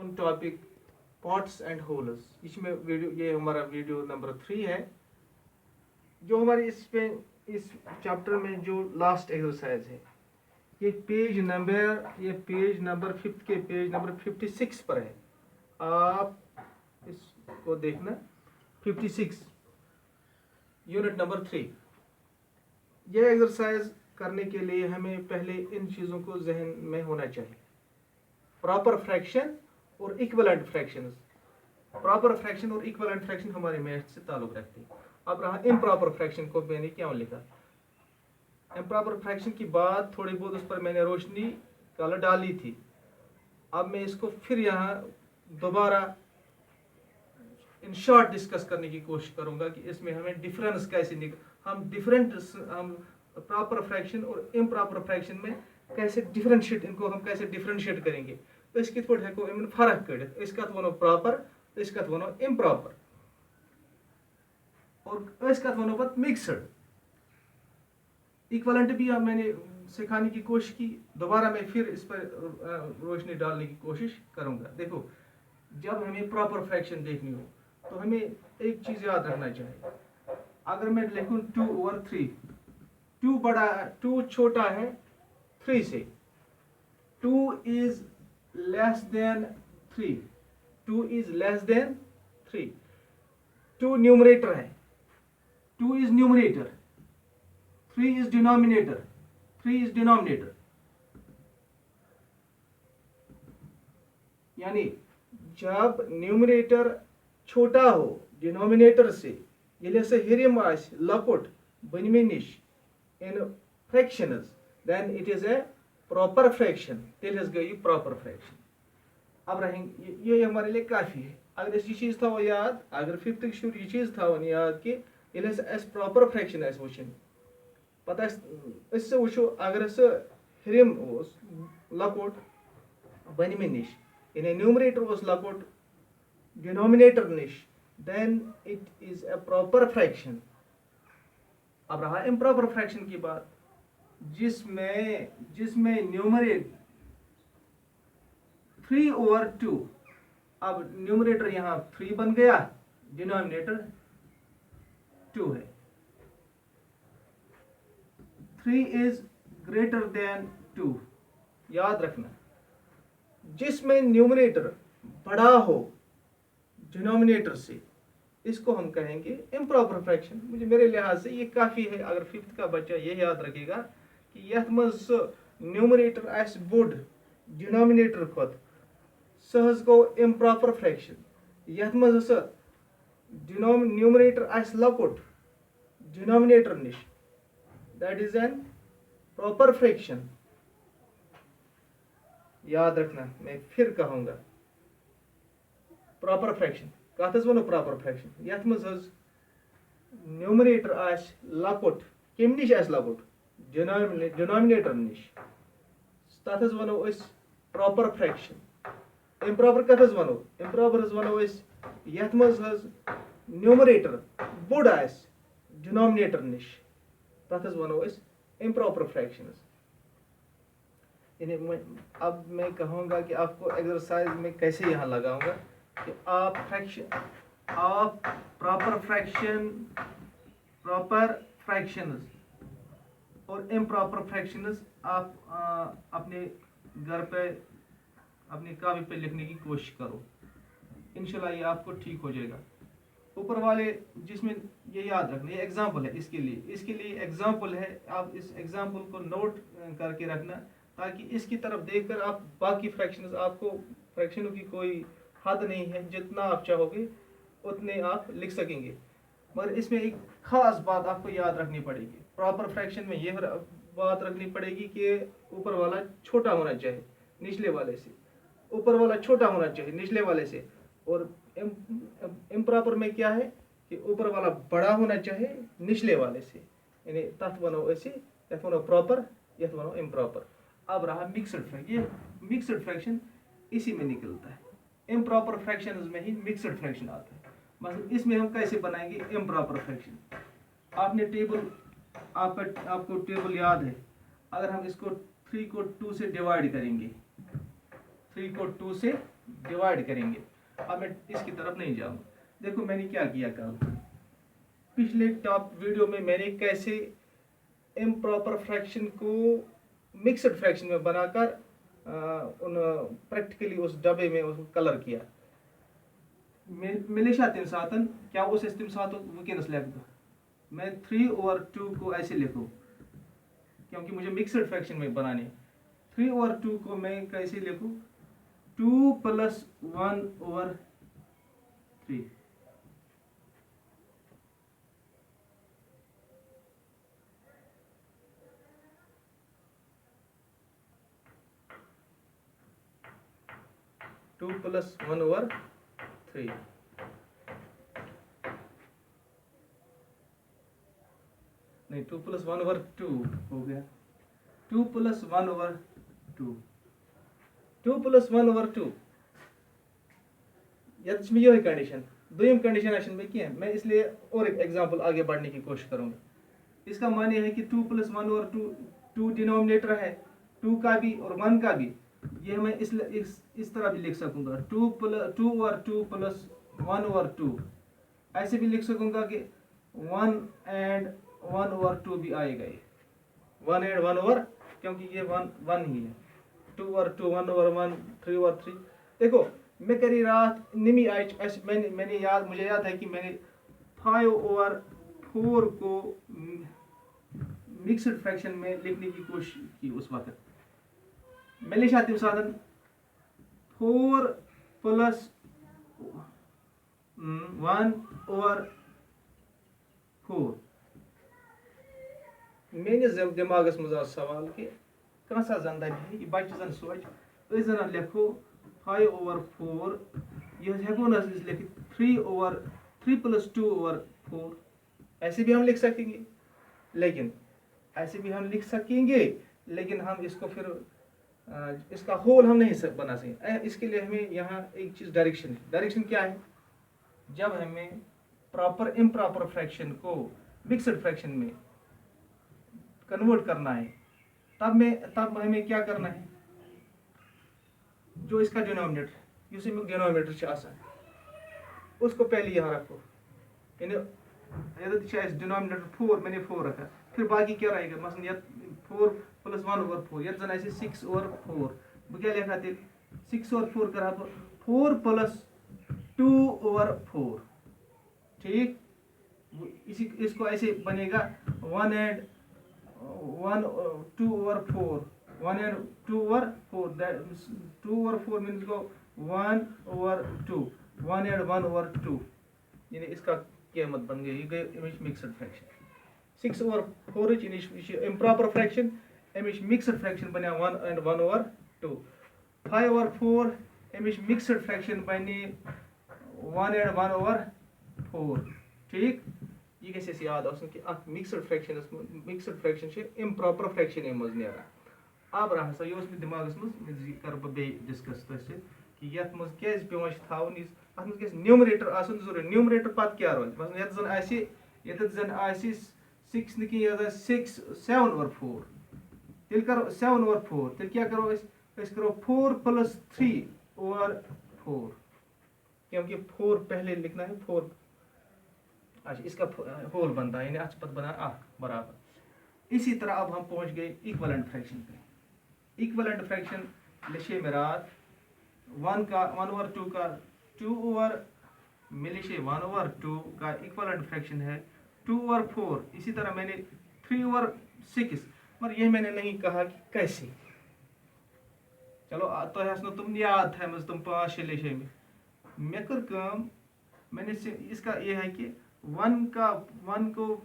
On topic pots and holes. इसमें video, ये हमारा वीडियो नंबर 3 है, जो हमारे इस चैप्टर में जो लास्ट एक्सरसाइज है, ये पेज नंबर 5 के पेज नंबर 56 पर है। आप इसको देखना, 56 यूनिट नंबर 3। यह एक्सरसाइज करने के लिए हमें पहले इन चीज़ों को जहन में होना चाहिए, प्रॉपर फ्रैक्शन और इक्विवेलेंट फ्रैक्शंस। प्रॉपर फ्रैक्शन और इक्विवेलेंट फ्रैक्शन हमारे मैथ से ताल्लुक़ रखते हैं। अब रहा इम्प्रॉपर फ्रैक्शन को मैंने क्यों लिखा। इम्प्रॉपर फ्रैक्शन की बात थोड़ी बहुत उस पर मैंने रोशनी कल डाली थी। अब मैं इसको फिर यहाँ दोबारा इन शॉर्ट डिस्कस करने की कोशिश करूँगा कि इसमें हमें डिफरेंस कैसे हम प्रॉपर फ्रैक्शन और इम्प्रॉपर फ्रैक्शन में कैसे डिफरेंशिएट करेंगे। तो इसकी थोड़ी हेको इमन फर्क कड़ित, इसका वनो प्रॉपर, इसका वनो इम्प्रॉपर, और इसका वनो पत मिक्सड। इक्विवेलेंट भी अब मैंने सिखाने की कोशिश की, दोबारा मैं फिर इस पर रोशनी डालने की कोशिश करूंगा। देखो, जब हमें प्रॉपर फ्रैक्शन देखनी हो तो हमें एक चीज याद रखना चाहिए। अगर मैं लिखूं 2/3, 2 छोटा है 3 से, 2 is less than 3, 2 is less than 3। 2 numerator है, 2 is numerator, 3 is denominator, 3 is denominator। यानी जब न्यूमरेटर छोटा हो डिनोमिनेटर से, ये से हिरिम आस लकुट बनमे निश in fractions, then it is a proper fraction, तेल गई प्रॉपर फ्रैक्शन। अब रहेंगे, ये हमारे लिए काफी है। अगर इस चीज था याद, अगर 5th शुरू ये चीज था याद कि प्रॉपर फ्रैक्शन वुचन पता वो, अगर हिरिम लकुट बनमे निश इन न्यूमरेटर लकुट डिनोमिनेटर निश, then it is a proper fraction. अब रहा इम्प्रॉपर फ्रैक्शन की बात, जिसमें न्यूमरेटर 3/2, अब न्यूमरेटर यहाँ 3 बन गया, डिनोमिनेटर 2 है। 3 is greater than 2, याद रखना। जिसमें न्यूमरेटर बड़ा हो डिनोमिनेटर से, इसको हम कहेंगे इम्प्रॉपर फ्रैक्शन। मेरे लिहाज से ये काफ़ी है। अगर 5th का बच्चा ये याद रखेगा कि यथ मज न्यूमरेटर आस बोड़ डिनोमिनेटर खुद, सह गो इम्प्रॉपर फ्रैक्शन। यथ मज न्यूमरेटर आस लकुट डिनोमिनेटर निश, that is an proper fraction। याद रखना, मैं फिर कहूंगा प्रॉपर फ्रैक्शन कथस वनो प्रॉपर फ्रैक्शन, यथ मज न्यूमरेटर आस लकुट, कम निश आस लकुट डिनोमिनेटर निश, तथस वनो प्रॉपर फ्रैक्शन। इम्प्रॉपर कथस वनो, इम्प्रॉपर वनो यथ मज न्यूमरेटर बोड़ आस डिनोमिनेटर निश, तथस वनो इम्प्रॉपर फ्रैक्शंस। अब मैं कहूँगा कि आपको एक्सरसाइज में कैसे यहाँ लगाऊंगा कि आप प्रॉपर फ्रैक्शंस और इम्प्रॉपर फ्रैक्शंस आप अपने घर पे अपनी कापी पे लिखने की कोशिश करो, इंशाल्लाह ये आपको ठीक हो जाएगा। ऊपर वाले जिसमें ये याद रखना, ये एग्जाम्पल है, इसके लिए एग्जाम्पल है। आप इस एग्जाम्पल को नोट करके रखना, ताकि इसकी तरफ देखकर आप बाकी फ्रैक्शंस, आपको फ्रैक्शनों की कोई हद नहीं है, जितना आप चाहोगे उतने आप लिख सकेंगे। मगर इसमें एक खास बात आपको याद रखनी पड़ेगी। प्रॉपर फ्रैक्शन में यह बात रखनी पड़ेगी कि ऊपर वाला छोटा होना चाहिए निचले वाले से, ऊपर वाला छोटा होना चाहिए निचले वाले से। और इम्प्रॉपर में क्या है कि ऊपर वाला बड़ा होना चाहिए निचले वाले से, यानी तथ वनो ऐसे, यथ वनो प्रॉपर, यथ वनो इम्प्रॉपर। अब रहा मिक्सड फ्रैक्शन, ये मिक्सड फ्रैक्शन इसी में निकलता है। इम्प्रॉपर फ्रैक्शन में ही मिक्सड फ्रैक्शन आता है। मतलब इसमें हम कैसे बनाएंगे इम्प्रॉपर फ्रैक्शन। आपने टेबल, आपको टेबल याद है। अगर हम इसको 3 को 2 से डिवाइड करेंगे, 3 को 2 से डिवाइड करेंगे। अब मैं इसकी तरफ नहीं जाऊँगा। देखो मैंने क्या किया कल, पिछले टॉप वीडियो में मैंने कैसे इम्प्रॉपर फ्रैक्शन को मिक्सड फ्रैक्शन में बनाकर उन प्रैक्टिकली उस डब्बे में उसको कलर किया। मिलेशा तम सातन क्या उस तम सात वनस लिख दो, मैं 3/2 को ऐसे लिखूँ क्योंकि मुझे मिक्सड फ्रैक्शन में बनाने। 3/2 को मैं कैसे लिखूँ, 2 + 1/3। टू प्लस 1/3 नहीं, 2 + 1/2 हो गया। 2 + 1/2, 2 + 1/2 यही कंडीशन। दोम कंडीशन में क्या, मैं इसलिए और एक एग्जांपल आगे बढ़ने की कोशिश करूंगा। इसका माने है कि 2 + 1/2, 2 डिनोमिनेटर है 2 का भी और 1 का भी, ये मैं इस तरह भी लिख सकूंगा 2/2 + 1/2। ऐसे भी लिख सकूंगा कि 1 and 1/2 भी आएगा, ये 1 and 1/, क्योंकि ये 1 ही है। 2/2 1/1 3/3। देखो मैं करी रात निमी आज मैंने मुझे याद है कि मैंने 5/4 को मिक्सड फ्रैक्शन में लिखने की कोशिश की उस वक्त। मैं लिखा तम साधन 4 + 1/4। मेनिस दिमागस मज सवाल कि कसा जन दप यह बच्चे जन सोच जन लिखो 5/4, यह हेको ना लिखित 3 + 2/4। ऐसे भी हम लिख सकेंगे, लेकिन हम इसको फिर इसका होल हम नहीं बना सकें। इसके लिए हमें यहाँ एक चीज़ डायरेक्शन क्या है, जब हमें प्रॉपर इम्प्रॉपर फ्रैक्शन को मिक्सड फ्रैक्शन में कन्वर्ट करना है, तब हमें क्या करना है, जो इसका डिनोमिनेटर उसको पहले यहाँ रखो। डिनोमिनेटर 4, मैंने 4 रखा, फिर बाकी क्या रहेगा, मसलन 4 + 1/4, ये जन 6/4। बह क्या लिखा तेल 6/4 करा 4 + 2/4। ठीक, इसको ऐसे बनेगा 1 and 2/4, 1 and 2/4, 2/4 मीन्स को 1/2, 1 and 1/2, यानी इसका कीमत बन गई, ये गई मिक्सड फ्रैक्शन। 6/4 इम्प्रॉपर फ्रैक्शन, अमिच मिक्सड फ्रैक्शन बने 1 and 1/2। 5/4 अमिच मिक्सड फ्रैक्शन बने 1 and 1/4। ठीक, ये गैस याद आसन कि मिक्सड फ्रैक्शन इम्प्रॉपर फ्रैक्शन मज नेरान। अब हसा यह दिमागस मज कर बे डिस्कस कि ये मज क्या पे थवन, अत मज न्यूमरेटर आसन जरूरी। न्यूमरेटर पत क्या रोज, मतलब ये जन 6 नी 6 7/4, तेल करो 7/4, तेल क्या करो, 4 + 3/4, क्योंकि 4 पहले लिखना है 4। अच्छा, इसका होल बनता है, यानी पत बना बराबर। इसी तरह अब हम पहुंच गए इक्वलेंट फ्रैक्शन पे। इक्वलेंट फ्रैक्शन लिखे में रात 1/2 का 2/, मिलिशे 1/2 का इक्वलेंट फ्रैक्शन है 2/4। इसी तरह मैंने 3/6, मगर यह मैंने नहीं कहा कि कैसे। चलो तो तुम याद थे तुम 5-6 लिखे में मे कर काम, मैंने इसका यह है कि 1 को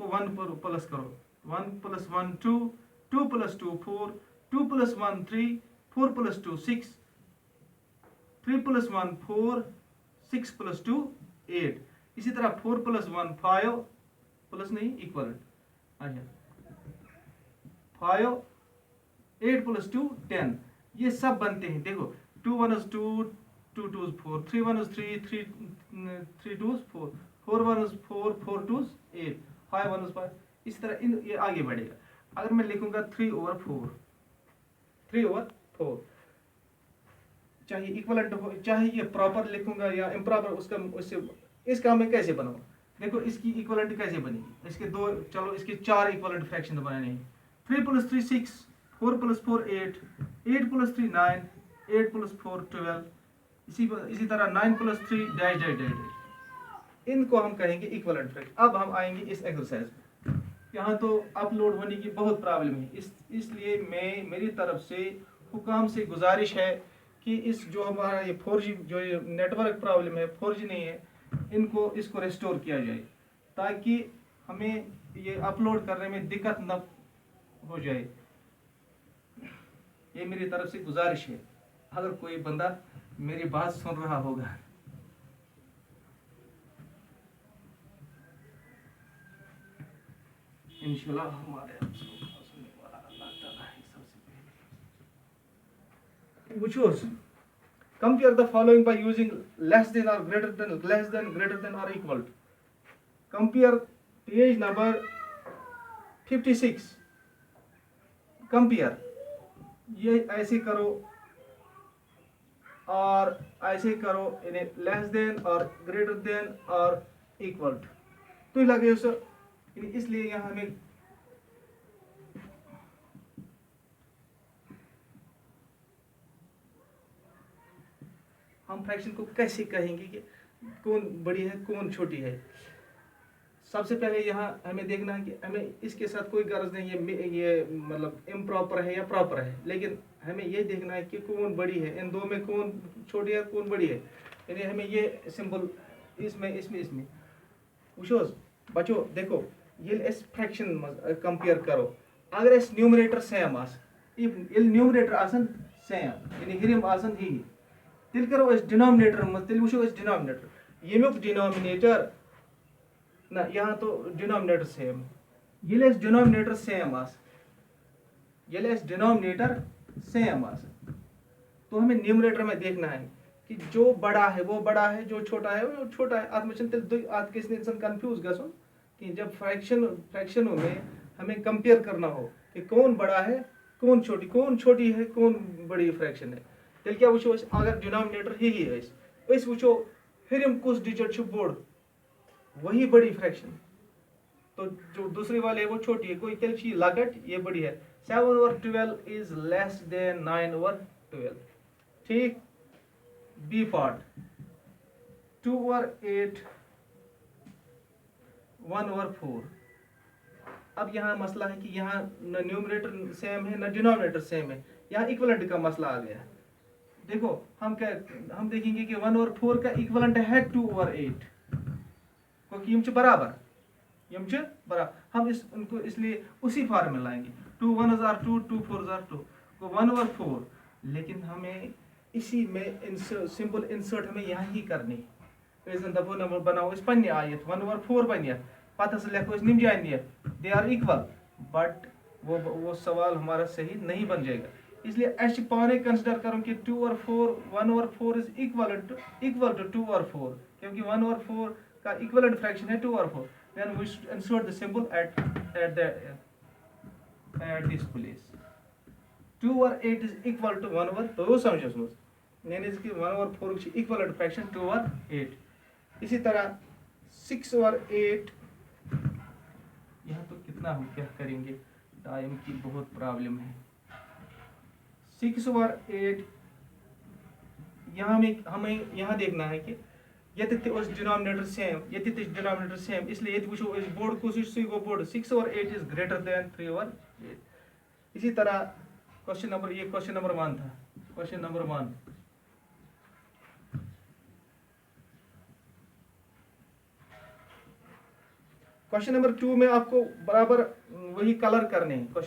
1 पर प्लस करो, 1 + 1 2, 2 + 2 4, 2 + 1 3, 4 + 2 6, 3 + 1 4, 6 + 2 8। इसी तरह 4 + 1 5, प्लस नहीं इक्वलेंट, अच्छा 5, 8 + 2 10। ये सब बनते हैं, देखो 2 1 2, 2 2 4, 3 1 3, 3 2 4, 4 1 4, 4 2 8, 5 1 5। इस तरह ये आगे बढ़ेगा। अगर मैं लिखूंगा 3/4, चाहे इक्वलेंट हो, चाहे ये प्रॉपर लिखूंगा या इम्प्रॉपर, उसका उससे इसका मैं कैसे बनाऊँ। देखो इसकी इक्वलेंट कैसे बनेगी, इसके दो, चलो इसके 4 इक्वलेंट फ्रैक्शन बनाने हैं। 3 + 3 6, 4 + 4 8, 8 + 3 9, 8 + 4 12, इसी तरह 9 + 3 डैश डैश डैश डैश। इनको हम कहेंगे इक्वलेंट फ्रैक्शन। अब हम आएंगे इस एक्सरसाइज में। यहाँ तो अपलोड होने की बहुत प्रॉब्लम है, इसलिए मेरी तरफ से हुकाम से गुजारिश है कि इस जो हमारा ये 4G जो ये नेटवर्क प्रॉब्लम है, 4G नहीं है, इसको रेस्टोर किया जाए ताकि हमें ये अपलोड करने में दिक्कत न हो जाए। ये मेरी तरफ से गुजारिश है, अगर कोई बंदा मेरी बात सुन रहा होगा। इंशाल्लाह हमारे सुनने वाला अल्लाह ताला है सबसे पहले। Which was compare the following by using less than or greater than, less than, greater than or equal to. Compare page number 56. Compare, ये ऐसे करो और ऐसे करो, इन्हें लेस देन और ग्रेटर देन और इक्वल तो लगे उस, इसलिए यहाँ हमें हम फ्रैक्शन को कैसे कहेंगे कि कौन बड़ी है कौन छोटी है। सबसे पहले यहाँ हमें देखना है कि हमें इसके साथ कोई गर्ज नहीं ये मतलब इम्प्रॉपर है या प्रॉपर है, लेकिन हमें ये देखना है कि कौन बड़ी है, इन दो में कौन छोटी है कौन बड़ी है। यानी हमें ये सिंबल इसमें वुचोस बचो देखो ये फ्रैक्शन कंपेयर करो। अगर इस न्यूमरेटर सेम न्यूमरेटर आसन सेम यानी हिरम आसन ही तिल करो इस डिनोमिनेटर मज तिल वुचो इस डिनोमिनेटर यमुक डिनोमिनेटर ना, यहाँ तो डिनोमिनेटर सेम, ये डिनोमिनेटर सेम डिनोमिनेटर सेम तो हमें न्यूमरेटर में देखना है कि जो बड़ा है वो बड़ा है, जो छोटा है वो छोटा है। आत्म चिंतन आज किसने इंसान कंफ्यूज गसो कि जब फ्रैक्शनों में हमें कंपेयर करना हो कि कौन बड़ा है कौन छोटी है कौन बड़ी फ्रैक्शन है, तेल क्या वो अगर डिनोमिनेटर ही है वो फिर कुछ डिजिट बोर्ड वही बड़ी फ्रैक्शन, तो जो दूसरी वाले है वो छोटी है, कोई तेल ची लागट ये बड़ी है। 7/12 इज लेस देन 9/12। ठीक। B part 2/8 1/4। अब यहाँ मसला है कि यहाँ न न्यूमरेटर सेम है न डिनोमिनेटर सेम है, यहाँ इक्विवेलेंट का मसला आ गया। देखो हम देखेंगे कि 1/4 का इक्विवेलेंट है 2/8 क्योंकि यम बराबर हम उनको इसलिए उसी फॉर्म में लाएंगे 2 1s are 2 2 4s are 2 को 1/4, लेकिन हमें इसी में सिंपल इंसर्ट हमें यहाँ ही करनी दफो नंबर बनाओ इस पन्ने आयत 1/4 बनिया पता से लिखो इस निम जाए दे आर इक्वल, बट वो सवाल हमारा सही नहीं बन जाएगा। इसलिए ऐसे पाने कंसिडर करूँ कि 2/4 1/4 इज इक्वल टू 2/4 क्योंकि 1/4 का इक्विवेलेंट फ्रैक्शन है 2/4। Then we should insert the symbol at this place. 2/8 is equal to 1/4 समझो यानी इसकी 1/4 की इक्विवेलेंट फ्रैक्शन 2/8। इसी तरह 6/8 यहाँ तो कितना हम क्या करेंगे, टाइम की बहुत प्रॉब्लम है। 6/8 यहाँ हमें यहाँ देखना है कि ये डिनोमिनेटर सेम इसलिए ये वो इस बोर्ड को बोर्ड 6/8 इज ग्रेटर देन 3/8। इसी तरह क्वेश्चन नंबर 1 था। क्वेश्चन नंबर 1 क्वेश्चन नंबर 2 में आपको बराबर वही कलर करने हैं। क्वेश्चन